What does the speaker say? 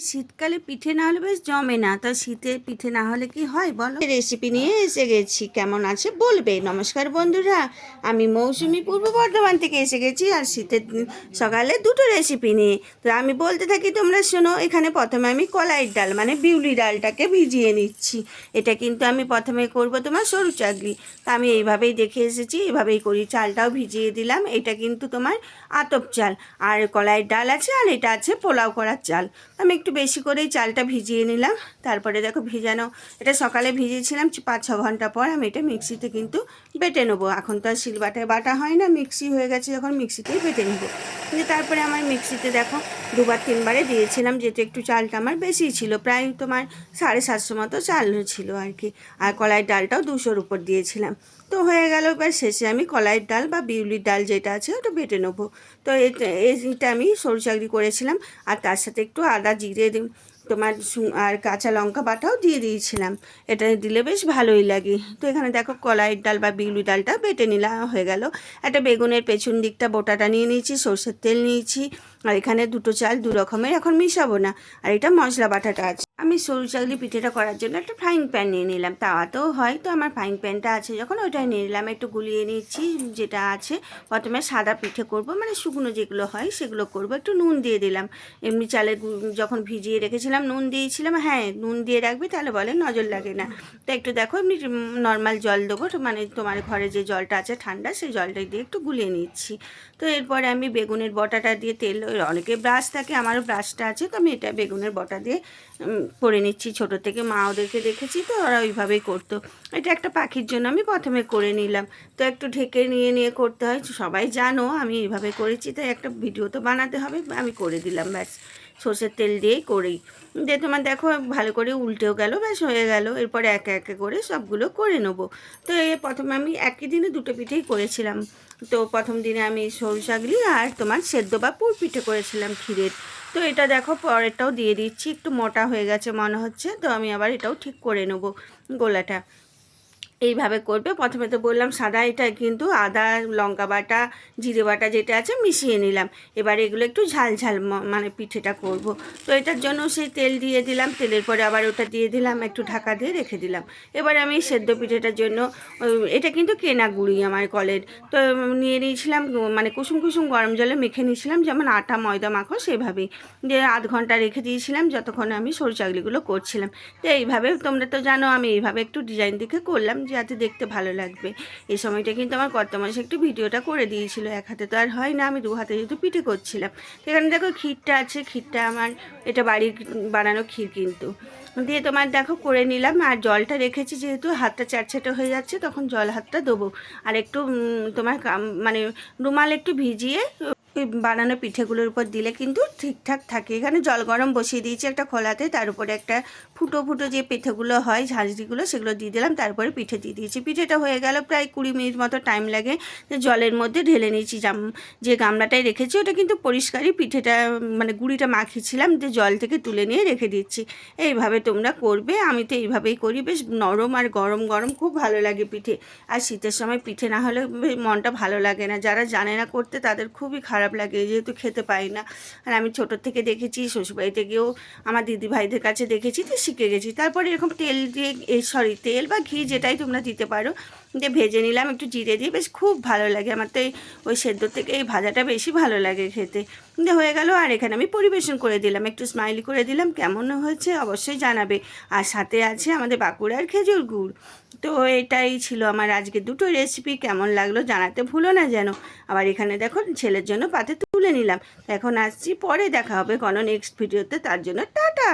শীতকালে পিঠে না হলে বেশ জমে না, তা শীতে পিঠে না হলে কি হয় বলো। রেসিপি নিয়ে এসে গেছি, কেমন আছে বলবে। নমস্কার বন্ধুরা, আমি মৌসুমি পূর্ব বর্ধমান থেকে এসে গেছি আর শীতের সকালে দুটো রেসিপি নিয়ে। তো আমি বলতে থাকি, তোমরা শোনো। এখানে প্রথমে আমি কলাইয়ের ডাল মানে বিউলি ডালটাকে ভিজিয়ে নিচ্ছি। এটা কিন্তু আমি প্রথমে করব তোমার সরু চাকলি। তা আমি এইভাবেই দেখে এসেছি, এইভাবেই করি। চালটাও ভিজিয়ে দিলাম। এটা কিন্তু তোমার আতপ চাল, আর কলাইয়ের ডাল আছে, আর এটা আছে পোলাও করার চাল। আমি একটু বেশি করেই চালটা ভিজিয়ে নিলাম। তারপরে দেখো ভিজানো, এটা সকালে ভিজিয়েছিলাম, 5-6 ঘন্টা পর আমি এটা মিক্সিতে কিন্তু বেটে নেবো। এখন তো আর শিলবাটায় বাটা হয় না, মিক্সি হয়ে গেছে যখন, মিক্সিতেই বেটে নেবো। কিন্তু তারপরে আমার মিক্সিতে দেখো 2-3বারে দিয়েছিলাম, যেহেতু একটু চালটা আমার বেশি ছিল, প্রায় তোমার 750 মতো চাল ছিল আর কি। আর কলাইয়ের ডালটাও 200-র উপর দিয়েছিলাম। তো হয়ে গেল। এবার শেষে আমি কলাইয়ের ডাল বা বিউলির ডাল যেটা আছে ওটা বেটে নেবো। তো এইটা আমি সরু চাকরি করেছিলাম। আর তার সাথে একটু আদা জিরে তোমার আর কাঁচা লঙ্কা বাটাও দিয়ে দিয়েছিলাম। এটা দিলে বেশ ভালোই লাগে। তো এখানে দেখো কলাইয়ের ডাল বা বিউলি ডালটা বেটে নিলাম, হয়ে গেল। একটা বেগুনের পেছন দিকটা বোটাটা নিয়ে নিয়েছি, সরষের তেল নিয়েছি। আর এখানে দুটো চাল দু রকমের এখন মিশাবো না। আর এটা মশলা বাটাটা আছে। আমি সরু চাকলি পিঠেটা করার জন্য একটা ফ্রাইং প্যান নিয়ে নিলাম। তাওয়াতেও হয়, তো আমার ফ্রাইং প্যানটা আছে যখন ওইটাই নিয়ে নিলাম। একটু গুলিয়ে নিচ্ছি যেটা আছে। প্রথমে সাদা পিঠে করব, মানে শুকনো যেগুলো হয় সেগুলো করব। একটু নুন দিয়ে দিলাম। এমনি চালের যখন ভিজিয়ে রেখেছিলাম নুন দিয়েছিলাম। হ্যাঁ, নুন দিয়ে রাখবে, তাহলে বলে নজর লাগে না। তো একটু দেখো এমনি নর্মাল জল দেবো, মানে তোমার ঘরে যে জলটা আছে ঠান্ডা, সেই জলটা দিয়ে একটু গুলিয়ে নিচ্ছি। তো এরপরে আমি বেগুনের বটাটা দিয়ে তেল, অনেকে ব্রাশ থাকে, আমারও ব্রাশটা আছে, তো আমি এটা বেগুনের বটা দিয়ে করে নিচ্ছি। ছোটো থেকে মা ওদেরকে দেখেছি, তো ওরা ওইভাবেই করতো। এটা একটা পাখির জন্য আমি প্রথমে করে নিলাম। তো একটু ঢেকে নিয়ে করতে হয়, সবাই জানো আমি এইভাবে করেছি, তাই একটা ভিডিও তো বানাতে হবে, আমি করে দিলাম ব্যাস। সর্ষের তেল দিয়েই করেই দিয়ে তোমার দেখো ভালো করে উল্টেও গেল, ব্যাস হয়ে গেল। এরপরে একে একে করে সবগুলো করে নেবো। তো প্রথমে আমি একই দিনে দুটো পিঠেই করেছিলাম। তো প্রথম দিনে আমি সরু চাকলি আর তোমার সেদ্ধ বা পুর পিঠে করেছিলাম ক্ষীরের। তো এটা দেখো পরেরটাও দিয়ে দিচ্ছি, একটু মোটা হয়ে গেছে মনে হচ্ছে, তো আমি আবার এটাও ঠিক করে নেবো গোলাটা। এইভাবে করবে। প্রথমে তো বললাম সাদা, এটা কিন্তু আদা লঙ্কা বাটা জিরে বাটা যেটা আছে মিশিয়ে নিলাম। এবার এগুলো একটু ঝাল ঝাল মানে পিঠেটা করব। তো এটার জন্য সেই তেল দিয়ে দিলাম, তেলের পরে আবার ওটা দিয়ে দিলাম, একটু ঢাকা দিয়ে রেখে দিলাম। এবার আমি সেদ্ধ পিঠেটার জন্য এটা কিন্তু কেনা গুঁড়ি আমার কলের, তো নিয়ে নিয়েছিলাম, মানে কুসুম কুসুম গরম জলে মেখে নিয়েছিলাম, যেমন আটা ময়দা মাখো সেভাবেই। দিয়ে আধ ঘন্টা রেখে দিয়েছিলাম যতক্ষণে আমি সরু চাকলিগুলো করছিলাম। তো এইভাবে তোমরা তো জানো আমি এইভাবে একটু ডিজাইন দেখে করলাম, যাতে দেখতে ভালো লাগবে। এই সময়টা কিন্তু আমার কর্তামশাই একটু ভিডিওটা করে দিয়েছিল, এক হাতে তো আর হয় না, আমি 2 হাতে যেহেতু পিঠে করছিলাম। এখানে দেখো ক্ষীরটা আছে, ক্ষীরটা আমার এটা বাড়ির বানানো ক্ষীর কিন্তু। দিয়ে তোমার দেখো করে নিলাম। আর জলটা রেখেছি, যেহেতু হাতটা চ্যাটচ্যাটে হয়ে যাচ্ছে, তখন জল হাতটা দেবো। আর একটু তোমার মানে রুমাল একটু ভিজিয়ে ওই বানানো পিঠেগুলোর উপর দিলে কিন্তু ঠিকঠাক থাকে। এখানে জল গরম বসিয়ে দিয়েছি একটা খোলাতে, তার উপরে একটা ফুটো ফুটো যে পিঠেগুলো হয় ঝাঁঝরিগুলো, সেগুলো দিয়ে দিলাম। তারপরে পিঠে দিয়ে দিয়েছি। পিঠেটা হয়ে গেল, প্রায় 20 মিনিট মতো টাইম লাগে। জলের মধ্যে ঢেলে নিয়েছি। যে গামলাটায় রেখেছি ওটা কিন্তু পরিষ্কারই, পিঠেটা মানে গুঁড়িটা মাখিয়েছিলাম, যে জল থেকে তুলে নিয়ে রেখে দিচ্ছি। এইভাবে তোমরা করবে, আমি তো এইভাবেই করি। বেশ নরম আর গরম গরম খুব ভালো লাগে পিঠে। আর শীতের সময় পিঠে না হলে মনটা ভালো লাগে না। যারা জানে না করতে তাদের খুবই খারাপ লাগে, যেহেতু খেতে পাই না। আর আমি ছোটোর থেকে দেখেছি, শ্বশুরবাড়িতে গিয়েও আমার দিদি ভাইদের কাছে দেখেছি, তো শিখে গেছি। তারপরে এরকম তেল দিয়ে, তেল বা ঘি যেটাই তোমরা দিতে পারো, দিয়ে ভেজে নিলাম একটু জিরে দিয়ে। বেশ খুব ভালো লাগে আমার তো ওই সেদ্ধ থেকে এই ভাজাটা বেশি ভালো লাগে খেতে। দিয়ে হয়ে গেল। আর এখানে আমি পরিবেশন করে দিলাম, একটু স্মাইলি করে দিলাম। কেমন হয়েছে অবশ্যই জানাবে। আর সাথে আছে আমাদের বাঁকুড়ার খেজুর গুড়। তো এটাই ছিল আমার আজকে দুটো রেসিপি। কেমন লাগলো জানাতে ভুলো না যেন। আবার এখানে দেখো ছেলের জন্য পাতে তুলে নিলাম। এখন আসছি, পরে দেখা হবে কোনো নেক্সট ভিডিওতে, তার জন্য টাটা।